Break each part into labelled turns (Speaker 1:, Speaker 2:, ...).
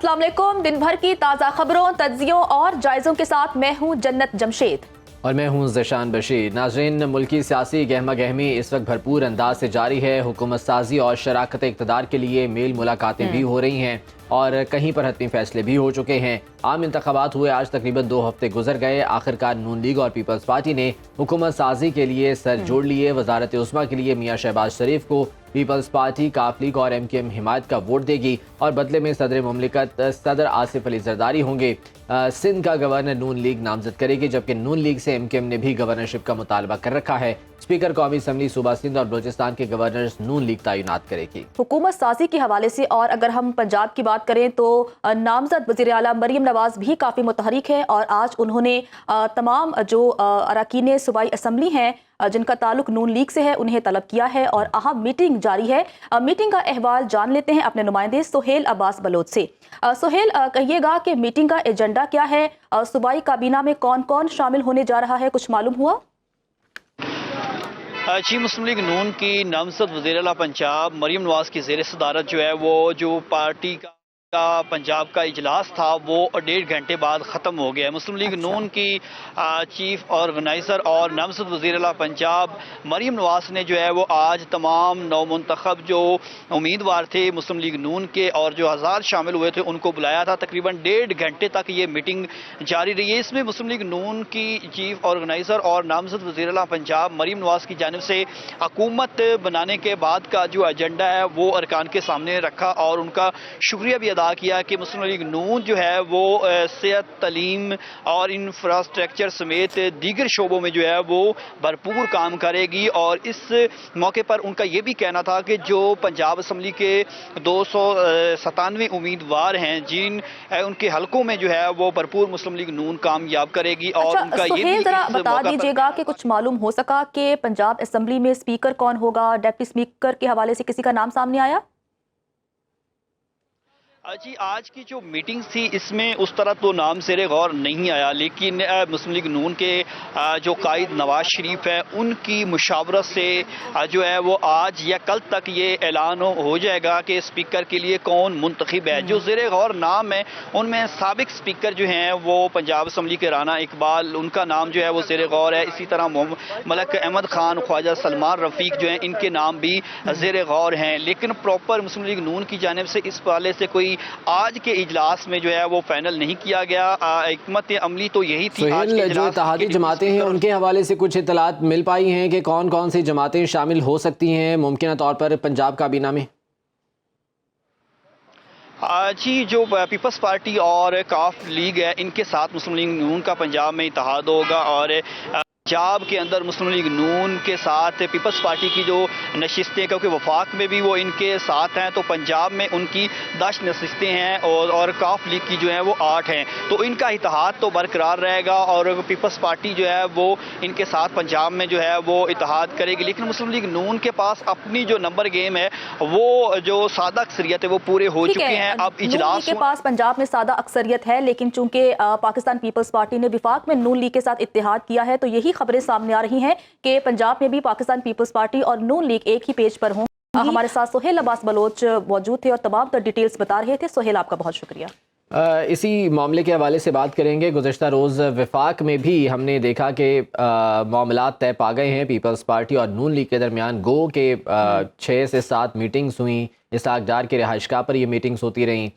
Speaker 1: अस्सलाम वालेकुम। दिन भर की ताज़ा खबरों, तज्जियों और जायज़ों के साथ मैं हूँ जन्नत जमशेद
Speaker 2: और मैं हूँ ज़शान बशीर। नाज़रीन, मुल्की सियासी गहमा गहमी इस वक्त भरपूर अंदाज से जारी है। हुकूमत साजी और शराकत इक़्तिदार के लिए मेल मुलाकातें भी हो रही हैं और कहीं पर हतमी फैसले भी हो चुके हैं। आम इंतखाबात हुए आज तकरीबन 2 हफ्ते गुजर गए। आखिरकार नून लीग और पीपल्स पार्टी ने हुकूमत साजी के लिए सर जोड़ लिए। वजारत उस्मा के लिए मियाँ शहबाज शरीफ को पीपल्स पार्टी, काफ लीग और MKM हिमायत का वोट देगी और बदले में सदर मुमलिकत सदर आसिफ अली जरदारी होंगे। सिंध का गवर्नर नून लीग नामजद करेगी, जबकि नून लीग से MKM ने भी गवर्नरशिप का मुतालबा कर रखा है। स्पीकर कौमी असम्बली सूबा सिंध और बलोचिस्तान के गवर्नर नून लीग तैनात करेगी।
Speaker 1: हुकूमत साजी के हवाले से और अगर हम पंजाब की बात करें तो नामजद वज़ीर आला मरियम नवाज भी काफ़ी मुतहरिक है और आज उन्होंने तमाम जो अरकान सूबाई असम्बली हैं जिनका ताल्लुक नून लीग से है उन्हें तलब किया है और अहम मीटिंग जारी है। मीटिंग का अहवाल जान लेते हैं अपने नुमाइंदे सुहेल अब्बास बलोच से। सुहेल, कहिएगा कि मीटिंग का एजेंडा क्या है, सूबाई काबीना में कौन कौन शामिल होने जा रहा है, कुछ मालूम हुआ?
Speaker 3: जी, मुस्लिम लीग नून की नामजद वज़ीर आला पंजाब मरियम नवाज की ज़ेर सदारत जो है वो जो पार्टी का पंजाब का इजलास था वो 1.5 घंटे बाद ख़त्म हो गया है। मुस्लिम लीग नून की चीफ ऑर्गेनाइज़र और नामजद वज़ीर आला पंजाब मरियम नवाज ने जो है वो आज तमाम नौमुंतखब जो उम्मीदवार थे मुस्लिम लीग नून के और जो हज़ार शामिल हुए थे उनको बुलाया था। तकरीबन 1.5 घंटे तक ये मीटिंग जारी रही है। इसमें मुस्लिम लीग नून की चीफ ऑर्गेनाइज़र और नामजद वज़ीर आला पंजाब मरियम नवाज की जानिब से हुकूमत बनाने के बाद का जो एजेंडा है वो अरकान के सामने रखा और उनका शुक्रिया भी किया कि मुस्लिम लीग नून जो है वो सेहत, तलीम और इंफ्रास्ट्रक्चर समेत दीगर शोबों में जो है वो भरपूर काम करेगी। और इस मौके पर उनका ये भी कहना था कि जो पंजाब असम्बली के 297 उम्मीदवार हैं जिन उनके हलकों में जो है वो भरपूर मुस्लिम लीग नून कामयाब करेगी। और उनका ये भी
Speaker 1: जरा बता दीजिएगा कि कुछ मालूम हो सका कि पंजाब असम्बली में स्पीकर कौन होगा, डिप्टी स्पीकर के हवाले से किसी का नाम सामने आया?
Speaker 3: जी, आज की जो मीटिंग थी इसमें उस तरह तो नाम ज़ेरे गौर नहीं आया, लेकिन मुस्लिम लीग नून के जो कायद नवाज शरीफ है उनकी मुशावरत से जो है वो आज या कल तक ये ऐलान हो जाएगा कि स्पीकर के लिए कौन मुंतखब है। जो ज़ेरे गौर नाम है उनमें साबिक स्पीकर जो हैं वो पंजाब असम्बली के राना इकबाल, उनका नाम जो है वो ज़ेरे गौर है। इसी तरह मलक अहमद खान, ख्वाजा सलमान रफ़ीक जो हैं इनके नाम भी ज़ेरे गौर हैं। लेकिन प्रॉपर मुस्लिम लीग नून की जानिब से इस हवाले से कोई आज के इजलास में जो है वो फाइनल नहीं किया गया। हिकमत अमली तो यही थी। आज के
Speaker 2: जो इत्तेहादी जमातें हैं उनके हवाले से कुछ इत्तलात मिल पाई हैं कि कौन कौन सी जमातें शामिल हो सकती हैं मुमकिन तौर पर पंजाब काबीना में?
Speaker 3: जी, जो पीपल्स पार्टी और काफ लीग है इनके साथ मुस्लिम लीग नून का पंजाब में इत्तेहाद होगा और पंजाब के अंदर मुस्लिम लीग नून के साथ पीपल्स पार्टी की जो नशिस्तें, क्योंकि वफाक में भी वो इनके साथ हैं तो पंजाब में उनकी 10 नशिस्तें हैं और काफ लीग की जो है वो 8 हैं। तो इनका इत्तेहाद तो बरकरार रहेगा और पीपल्स पार्टी जो है वो इनके साथ पंजाब में जो है वो इत्तेहाद करेगी। लेकिन मुस्लिम लीग नून के पास अपनी जो नंबर गेम है वो जो सादा अक्सरियत है वो पूरे हो चुके हैं। अब इजलास
Speaker 1: के पास पंजाब में सादा अक्सरियत है, लेकिन चूंकि पाकिस्तान पीपल्स पार्टी ने विफाक में नून लीग के साथ इत्तेहाद किया है तो यही खबरें सामने आ रही हैं कि पंजाब में भी पाकिस्तान पीपल्स पार्टी और नून लीग एक ही पेज पर हों। हमारे साथ सुहेल अब्बास बलोच मौजूद थे और तमाम डिटेल्स बता रहे थे। सुहेल, आपका बहुत शुक्रिया।
Speaker 2: इसी मामले के हवाले से बात करेंगे। गुज़श्ता रोज़ वफाक में भी हमने देखा कि मामलात तय पा गए हैं पीपल्स पार्टी और नून लीग के दरमियान। गो के 6 से 7 मीटिंग्स हुई। इसहाक डार के रिहाइशगाह पर ये मीटिंग्स होती रहीं।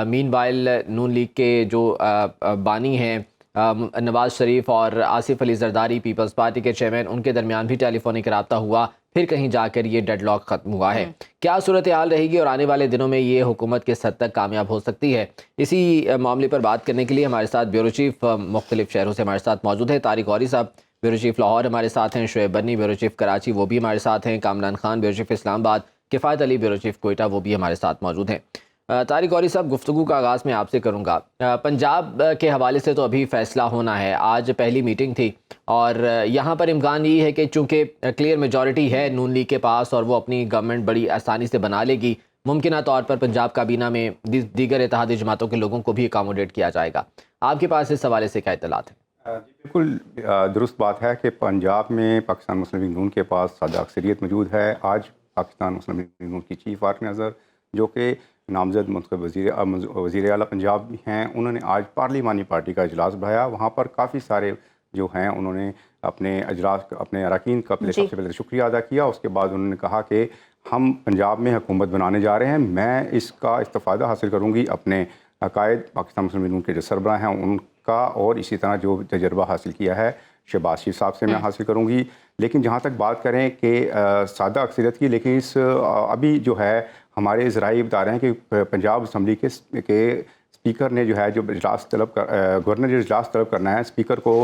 Speaker 2: मीनवाइल नून लीग के जो बानी हैं नवाज शरीफ और आसिफ अली जरदारी पीपल्स पार्टी के चेयरमैन, उनके दरमियान भी टेलीफोनिक रब्ता हुआ, फिर कहीं जाकर ये डेडलॉक ख़त्म हुआ है। क्या सूरत हाल रहेगी और आने वाले दिनों में ये हुकूमत किस हद तक कामयाब हो सकती है, इसी मामले पर बात करने के लिए हमारे साथ ब्यूरो चीफ मुख्तलिफ शहरों से हमारे साथ मौजूद है। तारिक गौरी साहब ब्यूरो चीफ लाहौर हमारे साथ हैं, शुएब बन्नी ब्यूरो चीफ कराची वो भी हमारे साथ हैं, Kamran Khan bureau chief Islamabad, Kifayat Ali bureau chief Quetta वो भी हमारे साथ मौजूद हैं। तारिक गौरी साहब, गुफ्तगू का आगाज़ मैं आपसे करूँगा। पंजाब के हवाले से तो अभी फ़ैसला होना है, आज पहली मीटिंग थी और यहाँ पर इम्कान ये है कि चूँकि क्लियर मेजॉरिटी है नून लीग के पास और वो अपनी गवर्नमेंट बड़ी आसानी से बना लेगी, मुमकिन तौर पर पंजाब काबीना में दीगर इत्तेहादी जमातों के लोगों को भी अकामोडेट किया जाएगा। आपके पास इस हवाले से क्या इत्तलात है?
Speaker 4: बिल्कुल दुरुस्त बात है कि पंजाब में पाकिस्तान मुस्लिम लीग नून के पास सादा अक्सरियत मौजूद है। आज पाकिस्तान मुस्लिम लीग नून की चीफ ऑर्गेनाइज़र जो कि नामजद मुंतखब वज़ीर आला पंजाब हैं, उन्होंने आज पार्लिमानी पार्टी का इजलास बुलाया। वहाँ पर काफ़ी सारे जो हैं उन्होंने अपने अरकान का सबसे पहले शुक्रिया अदा किया। उसके बाद उन्होंने कहा कि हम पंजाब में हुकूमत बनाने जा रहे हैं, मैं इसका इस्तिफ़ादा हासिल करूँगी अपने अकायद पाकिस्तान मुस्लिम लीग नून के जो सरबराह हैं उनका, और इसी तरह जो तजर्बा हासिल किया है शहबाज शरीफ साहब से मैं हासिल करूँगी। लेकिन जहाँ तक बात करें कि सादा अक्सरियत की, लेकिन इस अभी जो है हमारे ज़राए बता रहे हैं कि पंजाब असम्बली के स्पीकर ने जो है जो इजलास गवर्नर जो इजलास तलब करना है, स्पीकर को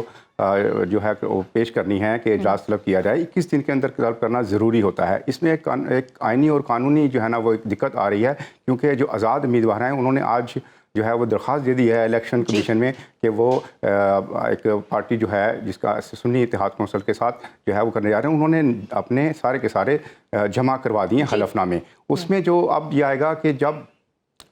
Speaker 4: जो है वो पेश करनी है कि इजलास तलब किया जाए। 21 दिन के अंदर तलब करना ज़रूरी होता है। इसमें एक आइनी और कानूनी जो है ना वो एक दिक्कत आ रही है, क्योंकि जो आज़ाद उम्मीदवार हैं उन्होंने आज जो है वो दरख्वास्त दे दी है इलेक्शन कमीशन में कि वो एक पार्टी जो है जिसका सुन्नी इत्तेहाद कौंसिल के साथ जो है वो करने जा रहे हैं, उन्होंने अपने सारे के सारे जमा करवा दिए हलफनामे। उसमें जो अब ये आएगा कि जब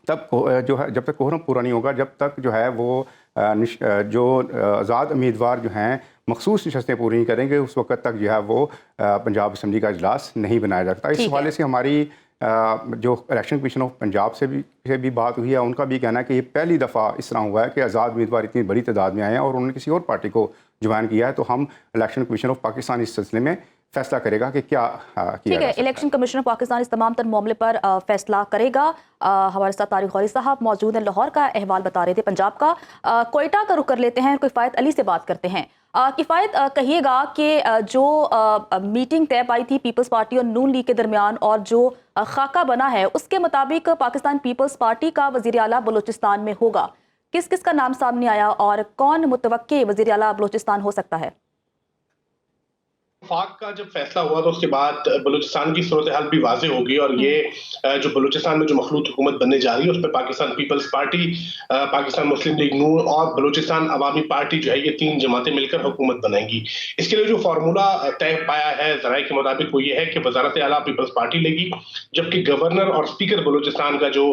Speaker 4: तक कोहरम पूरा नहीं होगा, जब तक जो है वो जो आज़ाद उम्मीदवार जो हैं मखसूस नशस्तें पूरी नहीं करेंगे, उस वक्त तक जो है वो पंजाब असम्बली का इजलास नहीं बनाया जा सकता। इस हवाले से हमारी जो इलेक्शन कमीशन ऑफ पंजाब से भी बात हुई है, उनका भी कहना है कि ये पहली दफ़ा इस तरह हुआ है कि आज़ाद उम्मीदवार इतनी बड़ी तादाद में आए हैं और उन्होंने किसी और पार्टी को ज्वाइन किया है। तो हम इलेक्शन कमीशन ऑफ पाकिस्तान इस सिलसिले में फैसला करेगा कि क्या किया
Speaker 1: ठीक है। इलेक्शन कमीशन ऑफ पाकिस्तान इस तमाम तर मामले पर फैसला करेगा। हमारे साथ तारिक गौरी साहब मौजूद हैं, लाहौर का अहवाल बता रहे थे पंजाब का। कोयटा का रुख कर लेते हैं, किफ़ायत अली से बात करते हैं। किफ़ायत, कहिएगा कि जो मीटिंग तय पाई थी पीपल्स पार्टी और नून लीग के दरमियान और जो खाका बना है उसके मुताबिक पाकिस्तान पीपल्स पार्टी का वज़ीर आला बलूचिस्तान में होगा। किस किस का नाम सामने आया और कौन मुतवक्के वज़ीर आला बलूचिस्तान हो सकता है?
Speaker 5: वफाक का जब फैसला हुआ तो उसके बाद बलूचिस्तान की सूरत हाल भी वाज़ेह होगी और ये जो बलूचिस्तान में जो मखलूत हुकूमत बनने जा रही है उस पर पाकिस्तान पीपल्स पार्टी, पाकिस्तान मुस्लिम लीग नून और बलूचिस्तान अवामी पार्टी जो है ये तीन जमातें मिलकर हुकूमत बनाएंगी। इसके लिए जो फार्मूला तय पाया है ज़राए के मुताबिक वो ये है कि वज़ारत आला पीपल्स पार्टी लेगी, जबकि गवर्नर और स्पीकर बलूचिस्तान का जो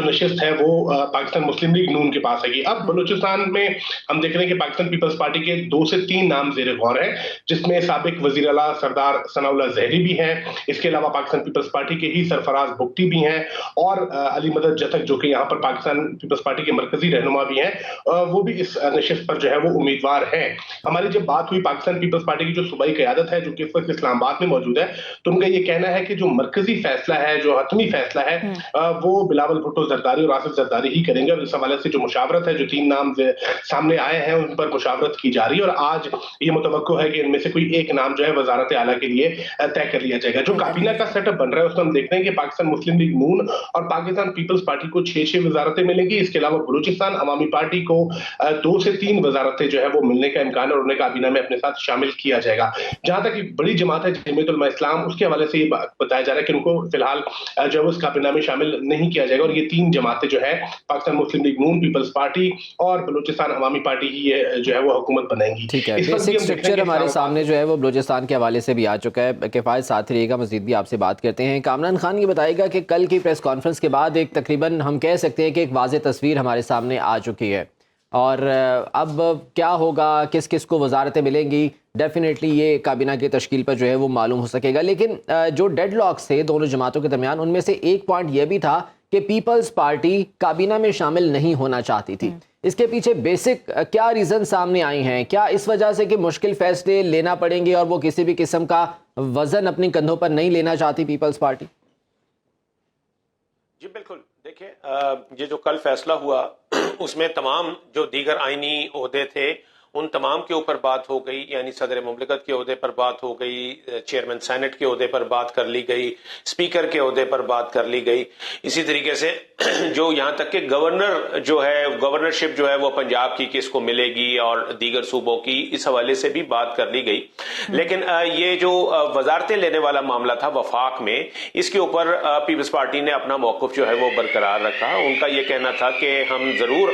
Speaker 5: नशिस्त है वो पाकिस्तान मुस्लिम लीग नून के पास आएगी। अब बलूचिस्तान में हम देख रहे हैं कि पाकिस्तान पीपल्स पार्टी के 2 से 3 नाम ज़ेर गौर है, जिसमें साबिक वज़ीर आला सरदार सनाउल्लाह ज़हरी भी हैं, इसके अलावा पाकिस्तान पीपल्स पार्टी के ही सरफराज बुगटी भी हैं और अली मदद जतक जो कि यहाँ पर पाकिस्तान पीपल्स पार्टी के मरकजी रहनुमा भी हैं, वो भी इस नशिस्त पर जो है वो उम्मीदवार हैं। हमारी जब बात हुई पाकिस्तान पीपल्स पार्टी की जो सूबाई क़यादत है जो कि इस वक्त इस्लामाबाद में मौजूद है, तो उनका ये कहना है कि जो मरकजी फैसला है, जो हतमी फैसला है, वो बिलावल भुट्टो जरदारी और आसिफ जरदारी ही करेंगे और इस हवाले से जो मुशावरत है, जो 3 नाम सामने आए हैं उन पर मुशावरत की जा रही है और आज ये मुतवक्को है कि इनमें से कोई एक नाम जो है वज़ारत आला के लिए तय कर लिया जाएगा। जो काबीना का सेटअप बन रहा है उसमें हम देखते हैं कि पाकिस्तान मुस्लिम लीग नून और पाकिस्तान पीपल्स पार्टी को 6 वज़ारतें मिलेंगी। इसके अलावा बलूचिस्तान अवामी पार्टी को 2 से 3 वज़ारतें जो है वो मिलने का इम्कान है और उन्हें काबीना में अपने साथ शामिल किया जाएगा। जहां तक बड़ी जमात है जमीयत उलमा इस्लाम, उसके हवाले से ये बताया जा रहा है कि उनको फिलहाल जो है उस काबीना में शामिल नहीं किया जाएगा और ये 3 जमातें जो है पाकिस्तान मुस्लिम लीग नून, पीपल्स पार्टी और बलूचिस्तान अवामी पार्टी ही जो है वो हुकूमत बनाएंगी।
Speaker 2: ठीक है, बेसिक स्ट्रक्चर हमारे सामने जो है वो बलूचिस्तान के हवाले से भी आ चुका है। किफ़ायत साथ रहिएगा, मज़ीद भी आपसे बात करते हैं। कामरान खान ये बताएगा कि कल की प्रेस कॉन्फ्रेंस के बाद एक तकरीबन हम कह सकते हैं कि एक वाज़ेह तस्वीर हमारे सामने आ चुकी है और अब क्या होगा, किस किस को वज़ारतें मिलेंगी, डेफिनेटली ये काबीना की तश्कील पर जो है वो मालूम हो सकेगा। लेकिन जो डेडलॉक्स थे दोनों जमातों के दरमियान उनमें से एक पॉइंट ये भी था कि पीपल्स पार्टी काबीना में शामिल नहीं होना चाहती थी। इसके पीछे बेसिक क्या रीज़न सामने आई हैं? क्या इस वजह से कि मुश्किल फैसले लेना पड़ेंगे और वो किसी भी किस्म का वज़न अपने कंधों पर नहीं लेना चाहती पीपल्स पार्टी?
Speaker 6: जी बिल्कुल, देखिए ये जो कल फैसला हुआ उसमें तमाम जो दीगर आईनी ओहदे थे उन तमाम के ऊपर बात हो गई, यानी सदर मुमलिकत के ओहदे पर बात हो गई, चेयरमैन सेनेट के ओहदे पर बात कर ली गई, स्पीकर के ओहदे पर बात कर ली गई। इसी तरीके से जो यहाँ तक कि गवर्नर जो है, गवर्नरशिप जो है वो पंजाब की किसको मिलेगी और दीगर सूबों की, इस हवाले से भी बात कर ली गई। लेकिन ये जो वजारतें लेने वाला मामला था वफाक में, इसके ऊपर पीपल्स पार्टी ने अपना मौक़िफ़ जो है वो बरकरार रखा। उनका ये कहना था कि हम ज़रूर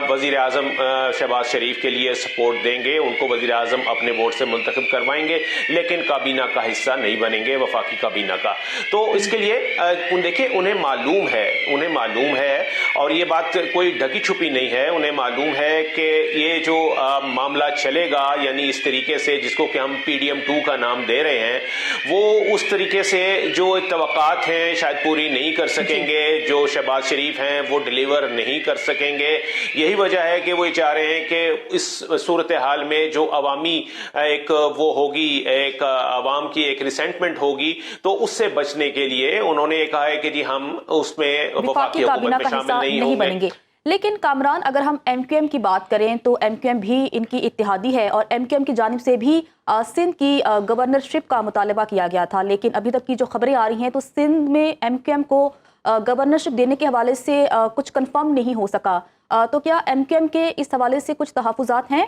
Speaker 6: वज़ीर आज़म शहबाज शरीफ के लिए سپورٹ دیں گے, ان کو وزیر اعظم اپنے ووٹ سے منتخب کروائیں گے, لیکن کابینہ کا حصہ نہیں بنیں گے, وفاقی کابینہ کا. تو اس کے لیے دیکھیں انہیں معلوم ہے اور یہ بات کوئی ڈھکی چھپی نہیں ہے, انہیں معلوم ہے کہ یہ جو معاملہ چلے گا, یعنی اس طریقے سے جس کو کہ ہم PDM2 کا نام دے رہے ہیں, وہ اس طریقے سے جو توقعات ہیں شاید پوری نہیں کر سکیں گے, جو شہباز شریف ہیں وہ ڈیلیور نہیں کر سکیں گے. یہی وجہ ہے کہ وہ یہ چاہ رہے ہیں کہ اس صورتحال میں جو عوامی ایک وہ ہوگی, ایک عوام کی ایک ریسنٹمنٹ ہوگی, تو اس سے بچنے کے لیے انہوں نے کہا ہے کہ جی ہم اس میں وفاقی حکومت میں شامل نہیں
Speaker 1: بنیں گے. لیکن کامران, اگر ہم MQM کی بات کریں تو MQM بھی ان کی اتحادی ہے اور MQM کی جانب سے بھی سندھ کی گورنرشپ کا مطالبہ کیا گیا تھا, لیکن ابھی تک کی جو خبریں آ رہی ہیں تو سندھ میں MQM کو گورنرشپ دینے کے حوالے سے کچھ کنفرم نہیں ہو سکا. تو کیا MQM کے اس حوالے سے کچھ تحفظات ہیں؟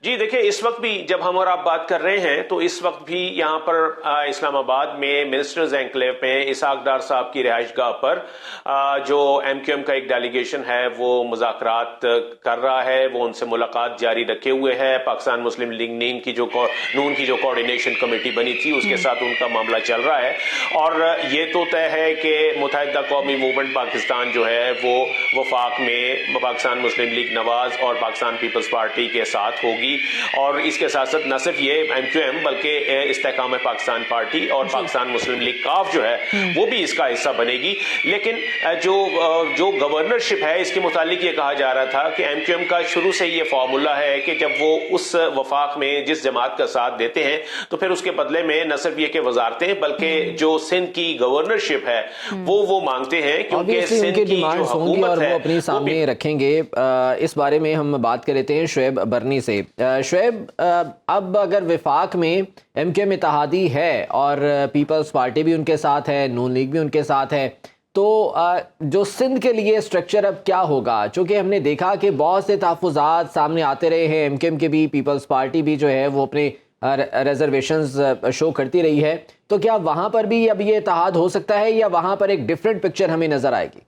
Speaker 6: جی دیکھیں, اس وقت بھی جب ہم اور آپ بات کر رہے ہیں تو اس وقت بھی یہاں پر اسلام آباد میں منسٹرز اینکلیو میں اسحاق ڈار صاحب کی رہائش گاہ پر جو MQM کا ایک ڈیلیگیشن ہے وہ مذاکرات کر رہا ہے, وہ ان سے ملاقات جاری رکھے ہوئے ہے. پاکستان مسلم لیگ نون کی جو کوارڈینیشن کمیٹی بنی تھی اس کے ساتھ ان کا معاملہ چل رہا ہے, اور یہ تو طے ہے کہ متحدہ قومی موومنٹ پاکستان جو ہے وہ وفاق میں پاکستان مسلم لیگ نواز اور پاکستان پیپلز پارٹی کے ساتھ ہوگی. اور اس کے ساتھ ساتھ نہ صرف یہ MQM بلکہ استحکام پاکستان پارٹی اور پاکستان مسلم لیگ کاف جو ہے وہ بھی اس کا حصہ بنے گی. لیکن جو گورنرشپ ہے اس کے متعلق یہ کہا جا رہا تھا کہ MQM کا شروع سے یہ فارمولہ ہے کہ جب وہ اس وفاق میں جس جماعت کا ساتھ دیتے ہیں تو پھر اس کے بدلے میں نہ صرف یہ کہ وزارتیں بلکہ جو سندھ کی گورنرشپ ہے وہ مانگتے ہیں, کیونکہ سندھ کی جو حکومت ہے
Speaker 2: وہ اپنی سامنے رکھیں گے. اس بارے میں ہم بات کر لیتے ہیں شعیب برنی سے. شعیب, اب اگر وفاق میں MQM اتحادی ہے اور پیپلز پارٹی بھی ان کے ساتھ ہے, نون لیگ بھی ان کے ساتھ ہے, تو جو سندھ کے لیے سٹرکچر اب کیا ہوگا؟ چونکہ ہم نے دیکھا کہ بہت سے تحفظات سامنے آتے رہے ہیں, MQM کے بھی, پیپلز پارٹی بھی جو ہے وہ اپنے ریزرویشنز شو کرتی رہی ہے, تو کیا وہاں پر بھی اب یہ اتحاد ہو سکتا ہے یا وہاں پر ایک ڈیفرنٹ پکچر ہمیں نظر آئے گی؟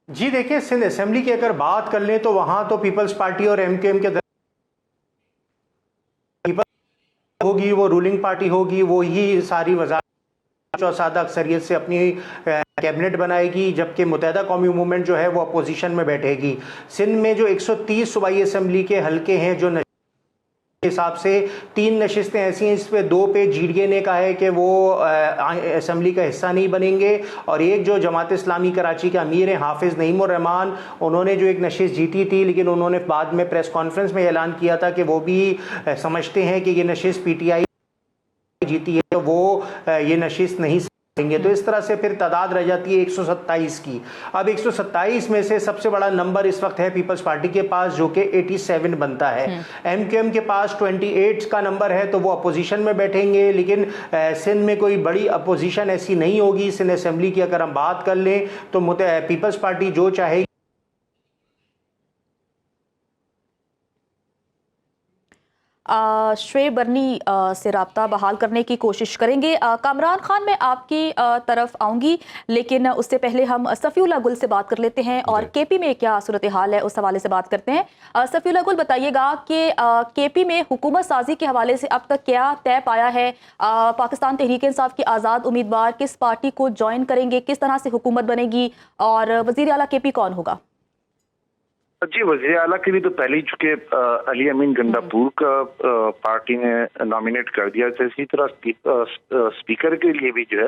Speaker 7: جی دیکھیں, سندھ اسمبلی کی اگر بات کر لیں تو وہاں تو پیپلز پارٹی اور MQM کے ہوگی, وہ رولنگ پارٹی ہوگی, وہی ساری وزارت جو سادہ اکثریت سے اپنی کیبنٹ بنائے گی, جبکہ متحدہ قومی موومنٹ جو ہے وہ اپوزیشن میں بیٹھے گی. سندھ میں جو 130 صوبائی اسمبلی کے حلقے ہیں جو حساب سے 3 نشستیں ایسی ہیں اس پہ 2 پہ GDA نے کہا ہے کہ وہ اسمبلی کا حصہ نہیں بنیں گے, اور ایک جو جماعت اسلامی کراچی کے امیر ہیں حافظ نعیم الرحمان, انہوں نے جو ایک نشست جیتی تھی لیکن انہوں نے بعد میں پریس کانفرنس میں اعلان کیا تھا کہ وہ بھی سمجھتے ہیں کہ یہ نشست PTI جیتی ہے, وہ یہ نشست نہیں دیں گے. تو اس طرح سے پھر تعداد رہ جاتی ہے 127 کی. اب 127 میں سے سب سے بڑا نمبر اس وقت ہے پیپلز پارٹی کے پاس جو کہ 87 بنتا ہے. MQM کے پاس 28 کا نمبر ہے تو وہ اپوزیشن میں بیٹھیں گے, لیکن سندھ میں کوئی بڑی اپوزیشن ایسی نہیں ہوگی. سندھ اسمبلی کی اگر ہم بات کر لیں تو پیپلز پارٹی جو چاہے
Speaker 1: شعیب برنی سے رابطہ بحال کرنے کی کوشش کریں گے. کامران خان, میں آپ کی طرف آؤں گی, لیکن اس سے پہلے ہم صفی اللہ گل سے بات کر لیتے ہیں اور KP میں کیا صورتحال ہے اس حوالے سے بات کرتے ہیں. صفی اللہ گل, بتائیے گا کہ KP میں حکومت سازی کے حوالے سے اب تک کیا طے پایا ہے؟ پاکستان تحریک انصاف کے آزاد امیدوار کس پارٹی کو جوائن کریں گے, کس طرح سے حکومت بنے گی, اور وزیر اعلیٰ KP کون ہوگا؟
Speaker 8: جی, وزیر اعلیٰ کے لیے تو پہلے چونکہ علی امین گنڈاپور کا پارٹی نے نامینیٹ کر دیا, اسی طرح اسپیکر کے لیے بھی جو ہے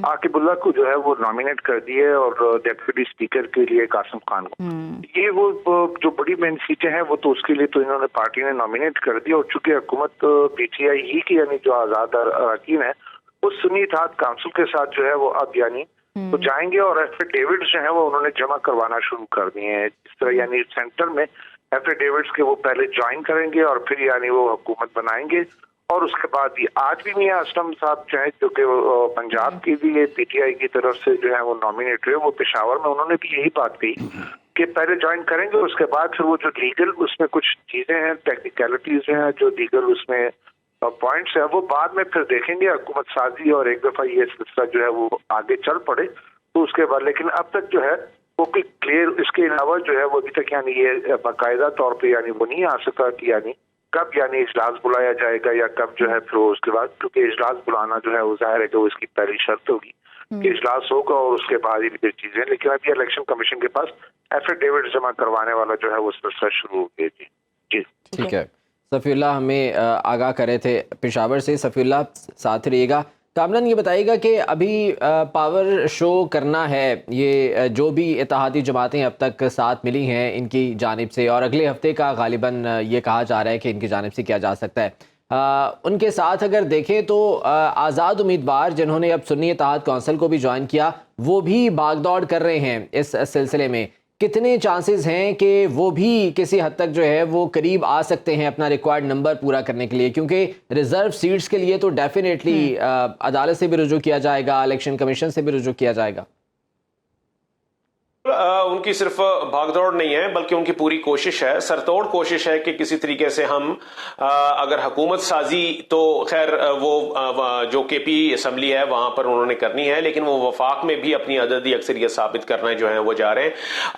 Speaker 8: عاقب اللہ کو جو ہے وہ نامینیٹ کر دیے, اور ڈیپٹی اسپیکر کے لیے قاسم خان کو. یہ وہ جو بڑی مین سیٹیں ہیں وہ تو اس کے لیے تو انہوں نے پارٹی نے نامینیٹ کر دیا, اور چونکہ حکومت PTI ہی کی یعنی جو آزاد اراکین ہے وہ سنی اتحاد کونسل کے ساتھ جو ہے وہ اب یعنی تو جائیں گے, اور ایفیڈیوٹس جو ہیں وہ انہوں نے جمع کروانا شروع کر دیے ہیں. اس طرح یعنی سینٹر میں ایفیڈیوٹس کے وہ پہلے جوائن کریں گے اور پھر یعنی وہ حکومت بنائیں گے. اور اس کے بعد آج بھی میاں اسلم صاحب جو ہے جو کہ پنجاب کی بھی PTI کی طرف سے جو ہے وہ نامینیٹ ہوئے, وہ پشاور میں انہوں نے بھی یہی بات کہی کہ پہلے جوائن کریں گے, اس کے بعد پھر وہ جو لیگل اس میں کچھ چیزیں ہیں, ٹیکنیکلٹیز ہیں, جو لیگل اس میں پوائنٹس ہیں, وہ بعد میں پھر دیکھیں گے حکومت سازی, اور ایک دفعہ یہ سلسلہ جو ہے وہ آگے چل پڑے تو اس کے بعد. لیکن اب تک جو ہے وہ بھی کلیئر اس کے علاوہ جو ہے وہ ابھی تک یعنی یہ باقاعدہ طور پہ یعنی وہ نہیں آ سکا کہ یعنی کب یعنی اجلاس بلایا جائے گا یا کب جو ہے پھر اس کے بعد، کیونکہ اجلاس بلانا جو ہے وہ ظاہر ہے کہ وہ اس کی پہلی شرط ہوگی کہ اجلاس ہوگا اور اس کے بعد ہی پھر چیزیں، لیکن ابھی الیکشن کمیشن کے پاس ایفیڈیوٹ جمع کروانے والا جو ہے وہ سلسلہ شروع ہو گیا۔ جی
Speaker 2: ٹھیک ہے، صفی اللہ ہمیں آگاہ کرے تھے پشاور سے۔ صفی اللہ ساتھ رہیے گا۔ کامران یہ بتائیے گا کہ ابھی پاور شو کرنا ہے، یہ جو بھی اتحادی جماعتیں اب تک ساتھ ملی ہیں ان کی جانب سے، اور اگلے ہفتے کا غالباً یہ کہا جا رہا ہے کہ ان کی جانب سے کیا جا سکتا ہے، ان کے ساتھ اگر دیکھیں تو آزاد امیدوار جنہوں نے اب سنی اتحاد کونسل کو بھی جوائن کیا، وہ بھی بھاگ دوڑ کر رہے ہیں اس سلسلے میں، کتنے چانسز ہیں کہ وہ بھی کسی حد تک جو ہے وہ قریب آ سکتے ہیں اپنا ریکوائرڈ نمبر پورا کرنے کے لیے؟ کیونکہ ریزرو سیٹس کے لیے تو ڈیفینیٹلی عدالت سے بھی رجوع کیا جائے گا، الیکشن کمیشن سے بھی رجوع کیا جائے گا۔
Speaker 6: ان کی صرف بھاگ دوڑ نہیں ہے بلکہ ان کی پوری کوشش ہے، سرتوڑ کوشش ہے کہ کسی طریقے سے ہم اگر حکومت سازی تو خیر وہ جو کے پی اسمبلی ہے وہاں پر انہوں نے کرنی ہے، لیکن وہ وفاق میں بھی اپنی عددی اکثریت ثابت کرنا جو ہے وہ جا رہے ہیں۔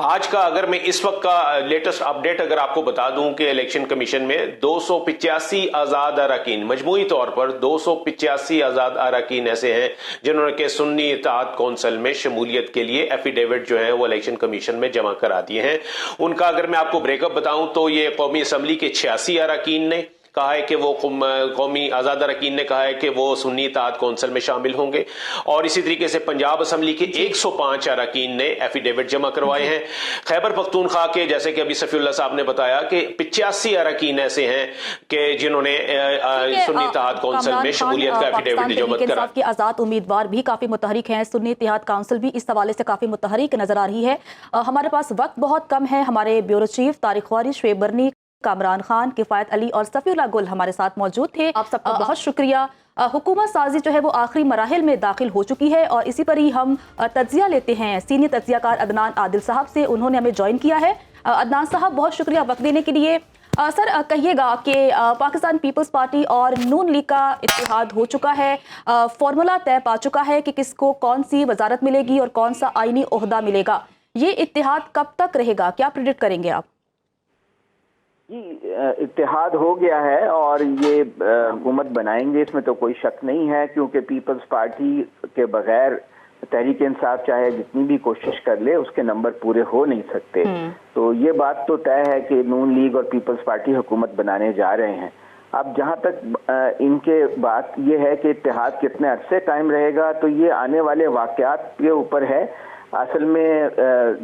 Speaker 6: آج کا اگر میں اس وقت کا لیٹسٹ اپڈیٹ اگر آپ کو بتا دوں کہ الیکشن کمیشن میں 285 آزاد اراکین، مجموعی طور پر 285 آزاد اراکین ایسے ہیں جنہوں نے کہ سنی اتحاد کونسل میں شمولیت کے لیے ایفیڈیوٹ جو ہے وہ الیکشن کمیشن میں جمع کرا دیے ہیں۔ ان کا اگر میں آپ کو بریک اپ بتاؤں تو یہ قومی اسمبلی کے 86 اراکین نے کہا ہے کہ وہ قومی آزاد اراکین نے کہا ہے کہ وہ سنی اتحاد کونسل میں شامل ہوں گے، اور اسی طریقے سے پنجاب اسمبلی کے 105 اراکین نے ایفیڈیوٹ جمع کروائے ہیں۔ خیبر پختونخوا کے جیسے کہ ابھی صفی اللہ صاحب نے بتایا کہ 85 اراکین ایسے ہیں کہ جنہوں نے سنی اتحاد کونسل میں شمولیت کا ایفیڈیوٹ جمع کرا۔
Speaker 1: کے آزاد امیدوار بھی کافی متحرک ہیں، سنی اتحاد کونسل بھی اس حوالے سے کافی متحرک نظر آ رہی ہے۔ ہمارے پاس وقت بہت کم ہے، ہمارے بیورو چیف طارق خواری، شعیب برنی، کامران خان، کفایت علی اور صفی اللہ گل ہمارے ساتھ موجود تھے۔ آپ سب کا بہت شکریہ۔ حکومت سازی جو ہے وہ آخری مراحل میں داخل ہو چکی ہے، اور اسی پر ہی ہم تجزیہ لیتے ہیں سینئر تجزیہ کار عدنان عادل صاحب سے، انہوں نے ہمیں جوائن کیا ہے۔ عدنان صاحب بہت شکریہ وقت دینے کے لیے۔ سر کہیے گا کہ پاکستان پیپلز پارٹی اور نون لیگ کا اتحاد ہو چکا ہے، فارمولا طے پا چکا ہے کہ کس کو کون سی وزارت ملے گی اور کون سا آئینی عہدہ ملے گا، یہ اتحاد کب تک رہے گا، کیا پریڈکٹ کریں گے آپ؟
Speaker 9: جی اتحاد ہو گیا ہے اور یہ حکومت بنائیں گے، اس میں تو کوئی شک نہیں ہے، کیونکہ پیپلز پارٹی کے بغیر تحریک انصاف چاہے جتنی بھی کوشش کر لے اس کے نمبر پورے ہو نہیں سکتے۔ تو یہ بات تو طے ہے کہ نون لیگ اور پیپلز پارٹی حکومت بنانے جا رہے ہیں۔ اب جہاں تک ان کے بات یہ ہے کہ اتحاد کتنے عرصے قائم رہے گا، تو یہ آنے والے واقعات کے اوپر ہے۔ اصل میں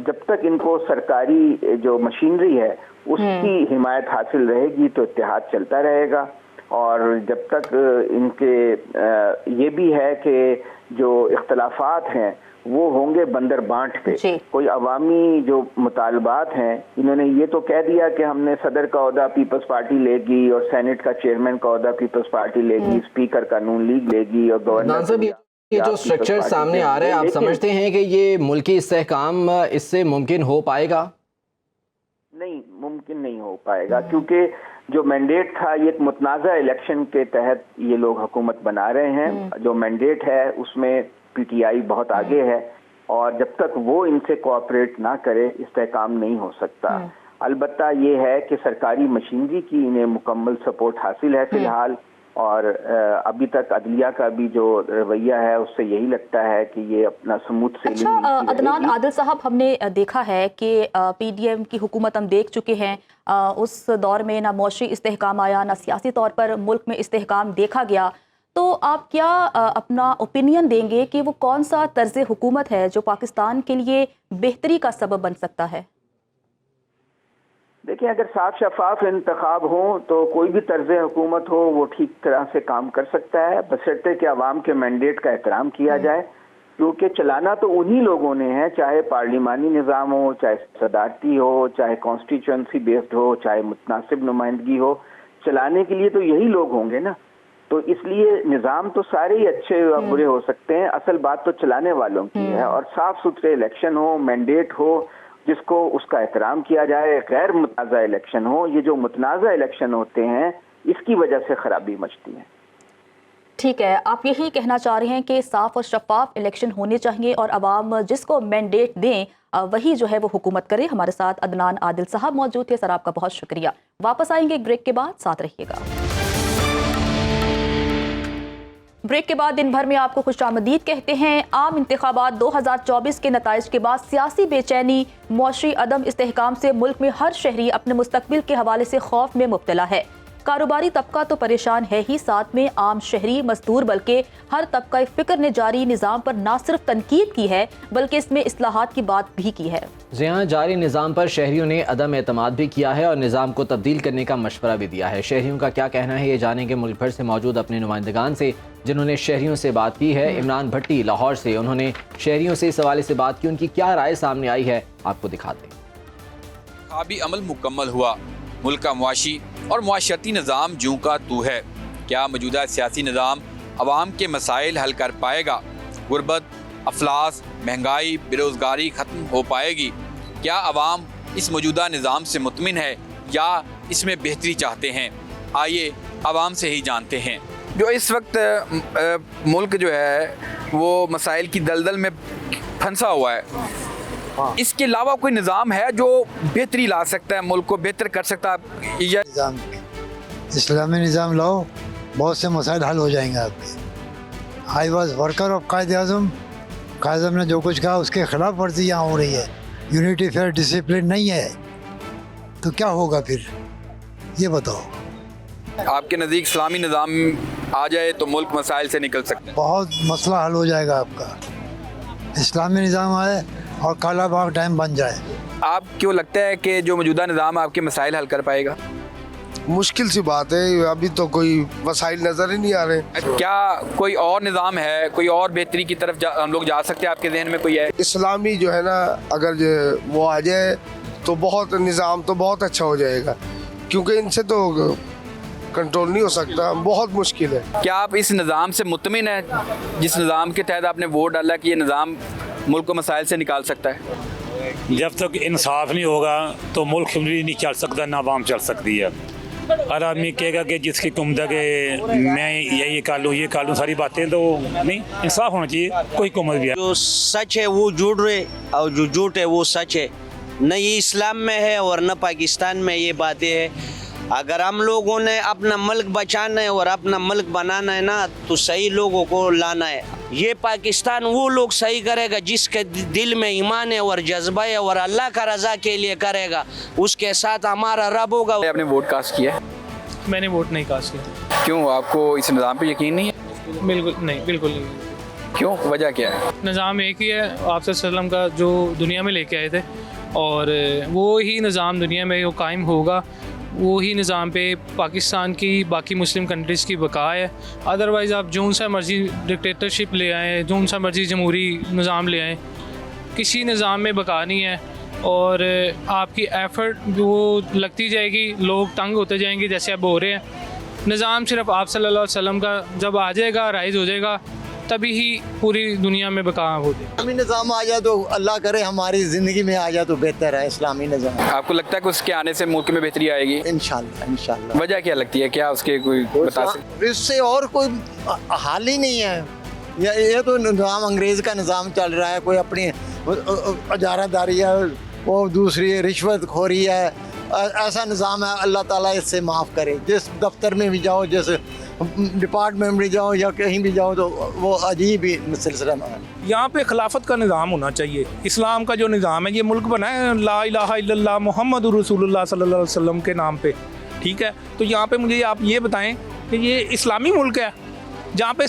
Speaker 9: جب تک ان کو سرکاری جو مشینری ہے اس کی حمایت حاصل رہے گی تو اتحاد چلتا رہے گا، اور جب تک ان کے یہ بھی ہے کہ جو اختلافات ہیں وہ ہوں گے بندر بانٹ پہ۔ کوئی عوامی جو مطالبات ہیں، انہوں نے یہ تو کہہ دیا کہ ہم نے صدر کا عہدہ پیپلز پارٹی لے گی اور سینٹ کا چیئرمین کا عہدہ پیپلز پارٹی لے گی، اسپیکر کا نون لیگ لے گی، اور گورنر
Speaker 2: یہ جو سٹرکچر سامنے آ رہا ہے، آپ سمجھتے ہیں کہ یہ ملکی استحکام اس سے ممکن ہو پائے گا؟
Speaker 9: نہیں، ممکن نہیں ہو پائے گا، کیونکہ جو مینڈیٹ تھا یہ ایک متنازع الیکشن کے تحت یہ لوگ حکومت بنا رہے ہیں۔ جو مینڈیٹ ہے اس میں پی ٹی آئی بہت آگے ہے، اور جب تک وہ ان سے کوآپریٹ نہ کرے استحکام نہیں ہو سکتا۔ البتہ یہ ہے کہ سرکاری مشینری کی انہیں مکمل سپورٹ حاصل ہے فی الحال، اور ابھی تک عدلیہ کا بھی جو رویہ ہے اس سے یہی لگتا ہے کہ یہ اپنا سموتھ سیلنگ۔
Speaker 1: اچھا عدنان عادل صاحب، ہم نے دیکھا ہے کہ پی ڈی ایم کی حکومت ہم دیکھ چکے ہیں، اس دور میں نہ معاشی استحکام آیا نہ سیاسی طور پر ملک میں استحکام دیکھا گیا، تو آپ کیا اپنا اوپینین دیں گے کہ وہ کون سا طرز حکومت ہے جو پاکستان کے لیے بہتری کا سبب بن سکتا ہے؟
Speaker 9: دیکھیں، اگر صاف شفاف انتخاب ہوں تو کوئی بھی طرز حکومت ہو وہ ٹھیک طرح سے کام کر سکتا ہے، بشرطے کہ عوام کے مینڈیٹ کا احترام کیا جائے، کیونکہ چلانا تو انہی لوگوں نے ہے، چاہے پارلیمانی نظام ہو، چاہے صدارتی ہو، چاہے کانسٹیچوئنسی بیسڈ ہو، چاہے متناسب نمائندگی ہو، چلانے کے لیے تو یہی لوگ ہوں گے نا۔ تو اس لیے نظام تو سارے ہی اچھے یا برے ہو سکتے ہیں، اصل بات تو چلانے والوں کی ہے، اور صاف ستھرے الیکشن ہو، مینڈیٹ ہو جس کو اس کا احترام کیا جائے، غیر متنازع الیکشن ہو۔ یہ جو متنازع الیکشن ہوتے ہیں اس کی وجہ سے خرابی مچتی ہے۔
Speaker 1: ٹھیک ہے، آپ یہی کہنا چاہ رہے ہیں کہ صاف اور شفاف الیکشن ہونے چاہیے اور عوام جس کو مینڈیٹ دیں वही जो है वो हुकूमत करे। हमारे साथ अदनान आदिल साहब मौजूद थे। सर, आपका बहुत शुक्रिया। वापस आएंगे एक ब्रेक के बाद, साथ रहिएगा। ब्रेक के बाद दिन भर में आपको खुशामदीद कहते हैं। आम इंतखाबात 2024 के नताइज के बाद सियासी बेचैनी, मुआशी अदम इस्तेहकाम से मुल्क में हर शहरी अपने मुस्तकबिल के हवाले से खौफ में मुब्तला है। कारोबारी तबका तो परेशान है ही, साथ में आम शहरी, मजदूर, बल्कि हर तबका फिक्र ने जारी निज़ाम पर न सिर्फ तनकीद की है बल्कि इसमें इस्लाहात की बात भी की है।
Speaker 2: जहाँ जारी निज़ाम पर शहरियों ने अदम एतमाद भी किया है और निज़ाम को तब्दील करने का मशवरा भी दिया है। शहरियों का क्या कहना है, ये जानेंगे मुल्क भर से मौजूद अपने नुमाइंदगान से जिन्होंने शहरियों से बात की है। इमरान भट्टी लाहौर से, उन्होंने शहरियों से इस हवाले से बात की, उनकी क्या राय सामने आई है आपको दिखाते हैं।
Speaker 10: इंतखाबी अमल मुकम्मल हुआ, मुल्क का मुआशी और मुआशरती निज़ाम जूं का तू है। क्या मौजूदा सियासी निज़ाम अवाम के मसाइल हल कर पाएगा? गुर्बत, अफलास, महंगाई, बेरोज़गारी ख़त्म हो पाएगी? क्या अवाम इस मौजूदा निज़ाम से मुतमिन है या इसमें बेहतरी चाहते हैं? आइए अवाम से ही जानते हैं। जो इस वक्त मुल्क जो है वो मसाइल की दलदल में फंसा हुआ है, इसके अलावा कोई निज़ाम है जो बेहतरी ला सकता है, मुल्क को बेहतर कर सकता है? या
Speaker 11: इस्लामी निज़ाम लाओ, बहुत से मसाइल हल हो जाएंगे आपके। आई वॉज वर्कर ऑफ कायद आज़म, कायद आज़म ने जो कुछ कहा उसके खिलाफ वर्जी यहाँ हो रही है। यूनिटी फेयर डिसिप्लिन नहीं है तो क्या होगा फिर, ये बताओ।
Speaker 10: आपके नज़दीक इस्लामी निज़ाम आ जाए तो मुल्क मसाइल से निकल सकता है?
Speaker 11: बहुत मसला हल हो जाएगा आपका। इस्लामी निज़ाम आए और काला बाग डैम बन जाए।
Speaker 10: आप क्यों लगता है कि जो मौजूदा निज़ाम आपके मसाइल हल कर पाएगा?
Speaker 12: मुश्किल सी बात है, अभी तो कोई मसाइल नज़र ही नहीं आ रहे।
Speaker 10: क्या कोई और निज़ाम है, कोई और बेहतरी की तरफ हम लोग जा सकते हैं? आपके जहन में कोई है?
Speaker 12: इस्लामी जो है ना, अगर वो आ जाए तो बहुत निज़ाम तो बहुत अच्छा हो जाएगा, क्योंकि इनसे तो कंट्रोल नहीं हो सकता, बहुत मुश्किल है।
Speaker 10: क्या आप इस निज़ाम से मुतमिन हैं जिस निज़ाम के तहत आपने वोट डाला कि ये निज़ाम मुल्क को मसाइल से निकाल सकता है?
Speaker 13: जब तक इंसाफ नहीं होगा तो मुल्क भी नहीं चल सकता, ना आवाम चल सकती है। हर आदमी कहेगा कि जिसकी कुमत है कि मैं ये कर लूँ, ये कर लूँ, सारी बातें तो नहीं, इंसाफ होना चाहिए। कोई कुमत भी है,
Speaker 14: जो सच है वो झूठ है और जो झूठ है वो सच है। न ये इस्लाम में है और न पाकिस्तान में ये बातें हैं। अगर हम लोगों ने अपना मुल्क बचाना है और अपना मुल्क बनाना है ना, तो सही लोगों को लाना है। ये पाकिस्तान वो लोग सही करेगा जिसके दिल में ईमान है और जज्बा है और अल्लाह का रज़ा के लिए करेगा, उसके साथ हमारा रब होगा।
Speaker 10: आपने वोट कास्ट किया?
Speaker 15: मैंने वोट नहीं कास्ट किया।
Speaker 10: क्यों, आपको इस निज़ाम पे यकीन नहीं है?
Speaker 15: बिल्कुल नहीं, बिल्कुल नहीं।
Speaker 10: क्यों, वजह क्या है?
Speaker 15: निज़ाम एक ही है आप सल्लम का जो दुनिया में लेके आए थे, और वो ही निज़ाम दुनिया में वो कायम होगा। वो ही निज़ाम पे पाकिस्तान की बाकी मुस्लिम कंट्रीज़ की बका है। अदरवाइज़ आप जोन सा मर्ज़ी डिक्टेटरशिप ले आएँ, जोन सा मर्ज़ी जमहूरी निज़ाम ले आएँ, किसी निज़ाम में बका नहीं है। और आपकी एफ़र्ट वो लगती जाएगी, लोग तंग होते जाएंगे जैसे अब हो रहे हैं। निज़ाम सिर्फ आप सल्लल्लाहु अलैहि वसल्लम का जब आ जाएगा, राइज़ हो जाएगा, तभी ही पूरी दुनिया में बका होगी।
Speaker 11: इस्लामी निज़ाम आ जाए तो अल्लाह करे हमारी ज़िंदगी में आ जाए तो बेहतर है इस्लामी निज़ाम।
Speaker 10: आपको लगता है कि उसके आने से मुल्क में बेहतरी आएगी?
Speaker 11: इंशाल्लाह, इंशाल्लाह।
Speaker 10: वजह क्या लगती है, क्या उसके कोई बता सकते?
Speaker 11: इससे और कोई हाल ही नहीं है। ये तो निज़ाम अंग्रेज़ का निज़ाम चल रहा है, कोई अपनी इजारादारी है, वो दूसरी रिश्वत खोरी है, ऐसा निज़ाम है। अल्लाह ताला इससे माफ़ करे। जिस दफ्तर में भी जाओ, जिस डिपार्टमेंट में जाओ या कहीं भी जाओ, तो वो अजीब ही सिलसिला है।
Speaker 13: यहाँ पे खिलाफत का निज़ाम होना चाहिए। इस्लाम का जो निज़ाम है, ये मुल्क बना है ला इलाहा इल्लल्लाह मुहम्मद रसूलुल्लाह सल्लल्लाहु अलैहि वसल्लम के नाम पे, ठीक है। तो यहाँ पे मुझे आप ये बताएं कि ये इस्लामी मुल्क है जहाँ पे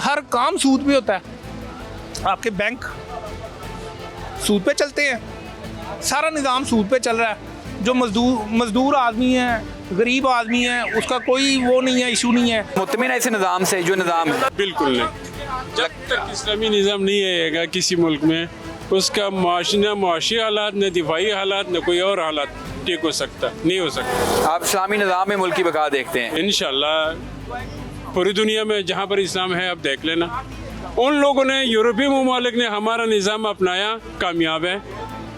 Speaker 13: हर काम सूद पे होता है। आपके बैंक सूद पे चलते हैं, सारा निज़ाम सूद पे चल रहा है। जो मजदूर आदमी है, गरीब आदमी है, उसका कोई वो नहीं है, इशू नहीं है।
Speaker 10: मुतमिन है इस निज़ाम से जो निज़ाम है?
Speaker 16: बिल्कुल नहीं। जब तक इस्लामी निज़ाम नहीं आएगा किसी मुल्क में, उसका मुआशी हालात, न दिफाई हालात, न कोई और हालात ठीक हो सकता, नहीं हो सकता।
Speaker 10: आप इस्लामी निज़ाम में मुल्क की बका देखते हैं?
Speaker 16: इंशाल्लाह पूरी दुनिया में जहाँ पर इस्लाम है, आप देख लेना। उन लोगों ने, यूरोपीय ममालिक ने हमारा निज़ाम अपनाया, कामयाब है।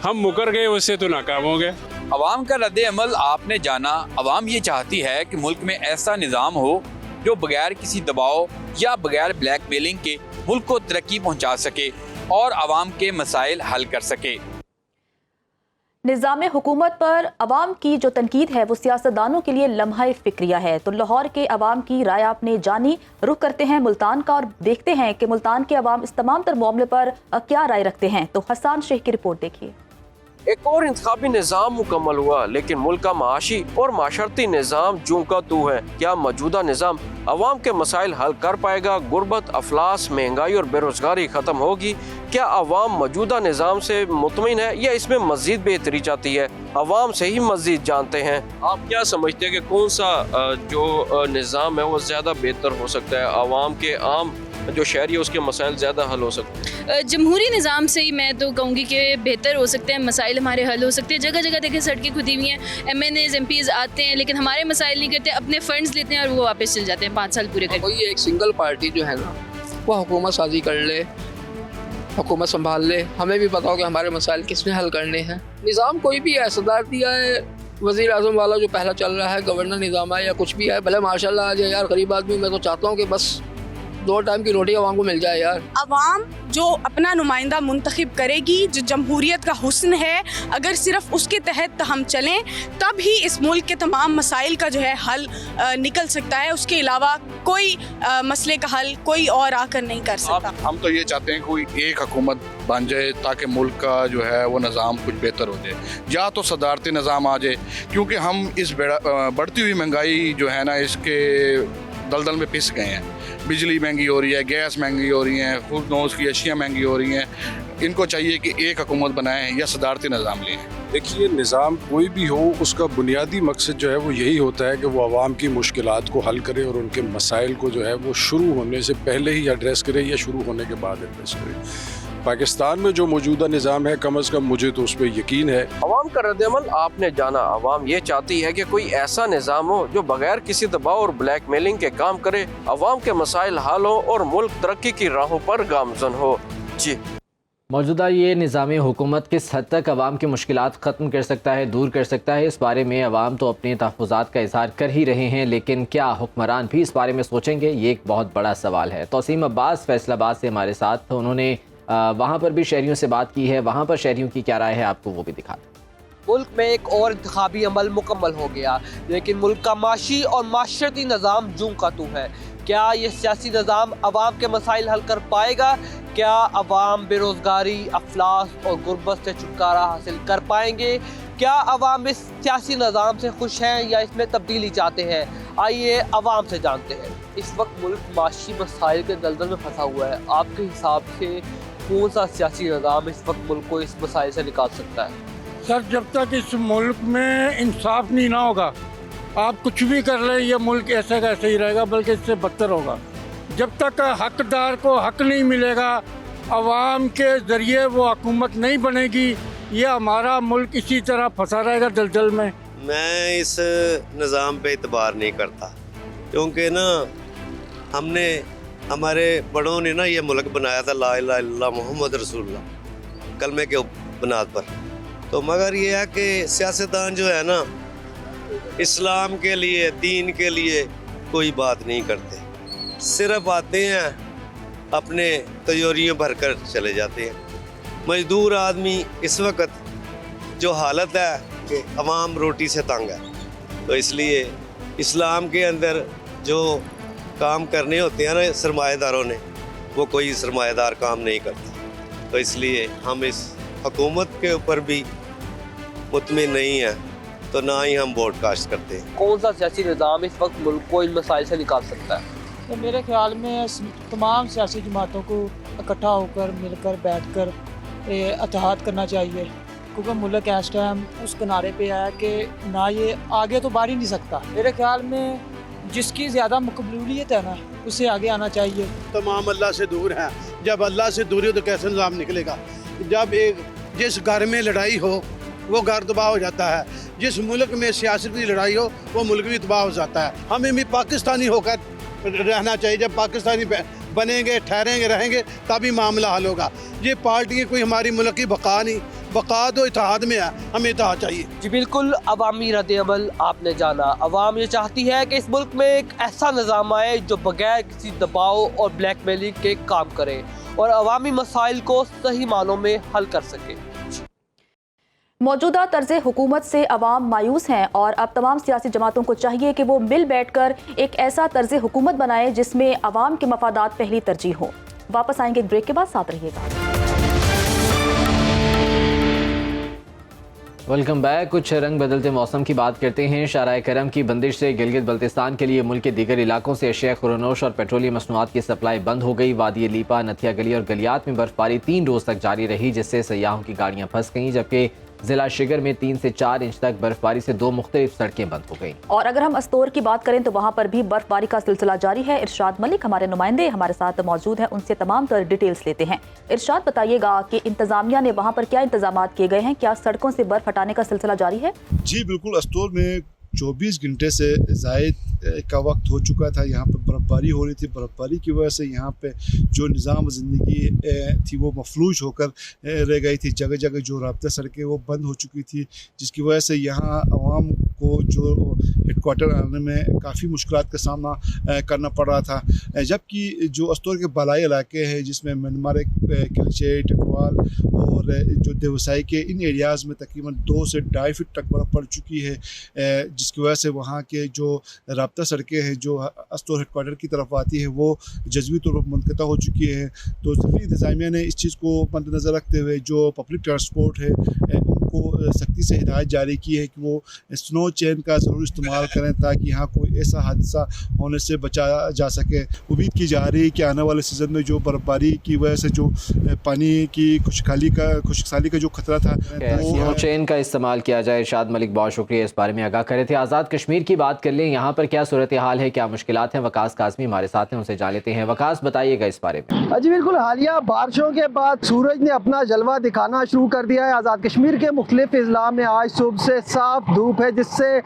Speaker 16: हम मुकर गए, उससे तो नाकाम हो गए।
Speaker 10: अवाम का रद्द अमल आपने जाना। अवाम ये चाहती है कि मुल्क में ऐसा निज़ाम हो जो बगैर किसी दबाव या बगैर ब्लैकमेलिंग के मुल्क को तरक्की पहुंचा सके और अवाम के मसाइल हल कर सके।
Speaker 1: निज़ाम हुकूमत पर अवाम की जो तनकीद है वो सियासतदानों के लिए लम्हा फ़िक्रिया है। तो लाहौर के अवाम की राय आपने जानी। रुख करते हैं मुल्तान का और देखते हैं कि मुल्तान के अवाम इस तमाम तर मामले पर क्या राय रखते हैं। तो हसन शेख की रिपोर्ट देखिए।
Speaker 17: एक और इंतखाबी निज़ाम मुकम्मल हुआ, लेकिन मुल्क का माशी और माशरती निज़ाम जूं का तू है। क्या मौजूदा निज़ाम अवाम के मसाइल हल कर पाएगा? गुर्बत, अफलास, महंगाई और बेरोजगारी ख़त्म होगी? क्या अवाम मौजूदा निज़ाम से मुतमिन है या इसमें मज़ीद बेहतरी चाहती है? अवाम से ही मज़ीद जानते हैं। आप क्या समझते हैं कि कौन सा जो निज़ाम है वो ज़्यादा बेहतर हो सकता है? अवाम के आम जो शहरी है उसके मसाइल ज़्यादा हल हो सकते हैं?
Speaker 18: जमहूरी निज़ाम से ही मैं तो कहूँगी कि बेहतर हो सकते हैं, मसाइल हमारे हल हो सकते हैं। जगह जगह देखिए सड़कें खुदी हुई हैं, MNAs MPs आते हैं लेकिन हमारे मसाइल नहीं करते, अपने फंड्स लेते हैं और वो वापस चल जाते हैं 5 साल पूरे करके।
Speaker 19: कोई एक सिंगल पार्टी जो है ना वो हुकूमत साजी कर ले, हुकूमत संभाल ले, हमें भी पता हो कि हमारे मसाइल किसने हल करने हैं। निज़ाम कोई भी है, सदार दिया है, वज़ीर आज़म वाला जो पहला चल रहा है, गवर्नर निज़ाम है या कुछ भी है, भले माशाल्लाह आ जाए यार, गरीब आदमी मैं तो चाहता हूँ कि बस 2 टाइम की रोटी अवाम को मिल जाए यार।
Speaker 20: अवाम जो अपना नुमाइंदा मुंतखब करेगी, जो जमहूरियत का हुस्न है, अगर सिर्फ उसके तहत हम चलें तब ही इस मुल्क के तमाम मसाइल का जो है हल निकल सकता है। उसके अलावा कोई मसले का हल कोई और आकर नहीं कर सकता।
Speaker 21: हम तो ये चाहते हैं कोई एक हुकूमत बन जाए ताकि मुल्क का जो है वो निज़ाम कुछ बेहतर हो जाए, या तो सदारती निज़ाम आ जाए, क्योंकि हम इस बढ़ती हुई महंगाई जो है ना इसके दलदल में पिस गए हैं। बिजली महंगी हो रही है, गैस महंगी हो रही है, खुद नोज की अशियाँ महंगी हो रही हैं। इनको चाहिए कि एक हुकूमत बनाएं या सदारती निज़ाम लें।
Speaker 22: देखिए, निज़ाम कोई भी हो उसका बुनियादी मकसद जो है वो यही होता है कि वो आवाम की मुश्किलात को हल करे और उनके मसाइल को जो है वो शुरू होने से पहले ही एड्रेस करे या शुरू होने के बाद एड्रेस करे। पाकिस्तान में जो मौजूदा निज़ाम है, कम अज़ कम मुझे तो उस पर यकीन है।
Speaker 17: अवाम का रद्द-ए-अमल आपने जाना। अवाम ये चाहती है कि कोई ऐसा निज़ाम हो जो बगैर किसी दबाव और ब्लैक मेलिंग के काम करे, अवाम के मसाइल हल हो और मुल्क तरक्की की राहों पर गामज़न हो। जी,
Speaker 2: मौजूदा ये निज़ाम हुकूमत किस हद तक अवाम की मुश्किलात ख़त्म कर सकता है, दूर कर सकता है, इस बारे में अवाम तो अपने तहफ़्फ़ुज़ात का इज़हार कर ही रहे हैं, लेकिन क्या हुक्मरान भी इस बारे में सोचेंगे? ये एक बहुत बड़ा सवाल है। तौसीम अब्बास फैसलाबाद से हमारे साथ, उन्होंने वहाँ पर भी शहरियों से बात की है। वहाँ पर शहरियों की क्या राय है आपको वो भी दिखा दें।
Speaker 23: मुल्क में एक और इंतखाबी अमल मुकम्मल हो गया, लेकिन मुल्क का माशी और माशरती निज़ाम जूं का तू है। क्या ये सियासी निज़ाम अवाम के मसाइल हल कर पाएगा? क्या अवाम बेरोज़गारी, अफलास और गुर्बत से छुटकारा हासिल कर पाएंगे? क्या अवाम इस सियासी निज़ाम से खुश हैं या इसमें तब्दीली चाहते हैं? आइए अवाम से जानते हैं। इस वक्त मुल्क माशी मसाइल के दलदल में फंसा हुआ है। आपके हिसाब से कौन सा सियासी निज़ाम इस वक्त मुल्क को इस मसाइल से निकाल सकता है?
Speaker 24: सर, जब तक इस मुल्क में इंसाफ नहीं ना होगा, आप कुछ भी कर ले, ये मुल्क ऐसे का ऐसे ही रहेगा, बल्कि इससे बदतर होगा। जब तक हकदार को हक नहीं मिलेगा, अवाम के ज़रिए वो हुकूमत नहीं बनेगी, ये हमारा मुल्क इसी तरह फंसा रहेगा दलदल में।
Speaker 25: मैं इस निज़ाम पे इतबार नहीं करता, क्योंकि ना हमने हमारे बड़ों ने ना ये मुल्क बनाया था ला इलाहा इल्लल्लाह मुहम्मद रसूलुल्लाह कलमे के बुनियाद पर। तो मगर ये है कि सियासतदान जो है ना इस्लाम के लिए, दीन के लिए कोई बात नहीं करते, सिर्फ आते हैं अपने तजोरियों भर कर चले जाते हैं। मजदूर आदमी इस वक्त जो हालत है कि अवाम रोटी से तंग है, तो इसलिए इस्लाम के अंदर जो काम करने होते हैं ना सरमाएदारों ने, वो कोई सरमाएदार काम नहीं करता। तो इसलिए हम इस हुकूमत के ऊपर भी मुतमिन नहीं है, तो ना ही हम वोट कास्ट करते हैं।
Speaker 23: कौन सा सियासी निज़ाम इस वक्त मुल्क को इन मसाइल से निकाल सकता है?
Speaker 26: तो मेरे ख्याल में तमाम सियासी जमातों को इकट्ठा होकर, मिलकर, बैठकर इत्तेहाद करना चाहिए, क्योंकि मुल्क इस टाइम उस किनारे पे है कि ना ये आगे तो बढ़ ही नहीं सकता। मेरे ख्याल में जिसकी ज़्यादा मकबूलियत है ना, उसे आगे आना चाहिए।
Speaker 27: तमाम अल्लाह से दूर हैं। जब अल्लाह से दूर हो तो कैसे निज़ाम निकलेगा? जब जिस घर में लड़ाई हो वो घर तबाह हो जाता है, जिस मुल्क में सियासत की लड़ाई हो वो मुल्क भी तबाह हो जाता है। हमें भी पाकिस्तानी होकर रहना चाहिए। जब पाकिस्तानी बनेंगे, ठहरेंगे, रहेंगे, तभी मामला हल होगा। ये पार्टी कोई हमारी मुल्क की बका नहीं, बका तो इत्तेहाद में है, हमें इत्तेहाद चाहिए।
Speaker 23: जी बिल्कुल, अवामी रद्द-ए-अमल आपने जाना। अवाम ये चाहती है कि इस मुल्क में एक ऐसा निज़ाम आए जो बगैर किसी दबाव और ब्लैकमेलिंग के काम करे और अवामी मसाइल को सही मानों में हल कर सके।
Speaker 1: मौजूदा तर्ज हुकूमत से अवाम मायूस हैं और अब तमाम सियासी जमातों को चाहिए कि वो मिल बैठकर एक ऐसा तर्ज हुकूमत बनाए जिसमें अवाम के मफादात पहली तरजीह हो। वापस आएंगे एक ब्रेक के बाद, साथ रहिएगा।
Speaker 2: Welcome back. कुछ रंग बदलते मौसम की बात करते हैं। शाराए करम की बंदिश से गिलगित बल्तिस्तान के लिए मुल्क के दीगर इलाकों से अशिया खुरनोश और पेट्रोलियम मसनूआत की सप्लाई बंद हो गई। वादी लीपा, नथिया गली और गलियात में बर्फबारी 3 रोज़ तक जारी रही, जिससे सयाहों की गाड़ियाँ फंस गईं, जबकि ज़िला शिगर में 3 से 4 इंच तक बर्फबारी से 2 मुख्तलिफ सड़कें बंद हो गईं।
Speaker 1: और अगर हम अस्तोर की बात करें तो वहाँ पर भी बर्फबारी का सिलसिला जारी है। इरशाद मलिक हमारे नुमाइंदे हमारे साथ मौजूद हैं, उनसे तमाम तर डिटेल्स लेते हैं। इरशाद, बताइएगा कि इंतजामिया ने वहाँ पर क्या इंतजाम किए गए हैं, क्या सड़कों से बर्फ हटाने का सिलसिला जारी है?
Speaker 3: जी बिल्कुल, अस्तोर में 24 घंटे से ज़ायद का वक्त हो चुका था। यहाँ पर बर्फ़बारी हो रही थी। बर्फ़बारी की वजह से यहाँ पे जो निज़ाम ज़िंदगी थी वो मफलूज होकर रह गई थी। जगह जगह जो राब्ता सड़कें वो बंद हो चुकी थी, जिसकी वजह से यहाँ आवाम को जो हेडक्वार्टर आने में काफ़ी मुश्किलात का सामना करना पड़ रहा था। जबकि जो अस्तोर के बलाई इलाके हैं, जिसमें मनमार, किलचे, टिटवाल और जो देवसाई के इन एरियाज़ में तकरीबन 2 से 2.5 फीट तक बर्फ़ पड़ चुकी है, जिसकी वजह से वहाँ के जो राब्ता सड़कें हैं जो अस्तोर हेडक्वार्टर की तरफ आती है वो जज़वी तौर पर मुनक़ता हो चुकी है। तो ज़िली इंतज़ामिया ने इस चीज़ को मद्देनज़र रखते हुए जो पब्लिक ट्रांसपोर्ट है उनको सख्ती से हिदायत जारी की है कि वो स्नो चेन का ज़रूर इस्तेमाल करें ताकि यहाँ कोई ऐसा हादसा होने से बचाया जा सके। उम्मीद की जा रही है कि आने वाले सीज़न में जो बर्फबारी की वजह से जो पानी की खुशहाली का जो खतरा था
Speaker 2: स्नो चेन का इस्तेमाल किया जाए। इरशाद मलिक, बहुत शुक्रिया इस बारे में आगाह करे थे। आज़ाद कश्मीर की बात कर लें, यहाँ पर क्या सूरत हाल है, क्या मुश्किलात हैं? वकास काज़मी हमारे साथ हैं, उनसे जान लेते हैं। वकास, बताइएगा इस बारे में।
Speaker 4: जी बिल्कुल, हालिया बारिशों के बाद सूरज ने अपना जलवा दिखाना शुरू कर दिया है। आज़ाद कश्मीर के मुख्तलिफ अजला में आज सुबह से साफ धूप है, जिससे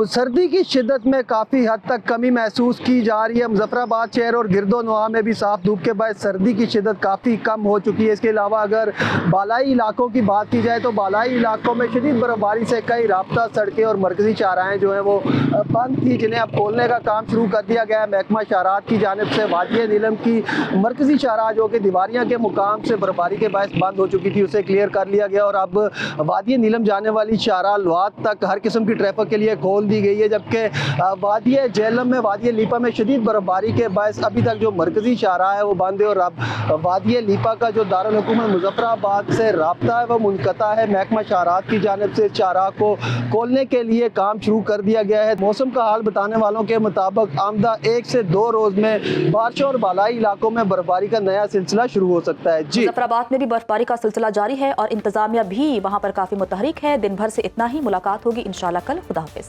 Speaker 4: सर्दी की शिद्दत में काफ़ी हद तक कमी महसूस की जा रही है। मुजफ्फराबाद शहर और गिरदोनवा में भी साफ धूप के बाद सर्दी की शिद्दत काफ़ी कम हो चुकी है। इसके अलावा अगर बालाई इलाकों की बात की जाए तो बालाई इलाकों में शदीद बर्फबारी से कई राब्ता सड़कें और मरकजी शाहराहें जो हैं वो बंद थी, जिन्हें अब खोलने का काम शुरू कर दिया गया है। महकमा शाहरात की जानिब से वादिया नीलम की मरकजी शाहराह जो कि दीवारियाँ के मुकाम से बर्फबारी के बायस बंद हो चुकी थी, उसे क्लियर कर लिया गया और अब वादिया नीलम जाने वाली शाहराह लुआत तक हर किस्म की ट्रैफिक के लिए खोल दी गई है। जबकि वादिया जेलम में, वादिया लीपा में शदीद बर्फबारी के बायस अभी तक जो मरकजी शाहराह है वो बंद है और अब वादिया लीपा का जो दारुल हुकूमत मुजफ्फराबाद से राब्ता है वो मुनक़ता है। महकमा शाहरात की जानिब से शाहराह को खोलने के लिए काम शुरू कर दिया गया है। मौसम का हाल बताने वालों के मुताबिक आमदा 1 से 2 रोज़ में बारिशों और बालाई इलाकों में बर्फबारी का नया सिलसिला शुरू हो सकता है। जी,
Speaker 1: मुजफ्फराबाद में भी बर्फबारी का सिलसिला जारी है और इंतजामिया भी वहाँ पर काफ़ी मुतहरिक है। दिन भर से इतना ही, मुलाकात होगी इंशाल्लाह कल। खुदा हाफिज़।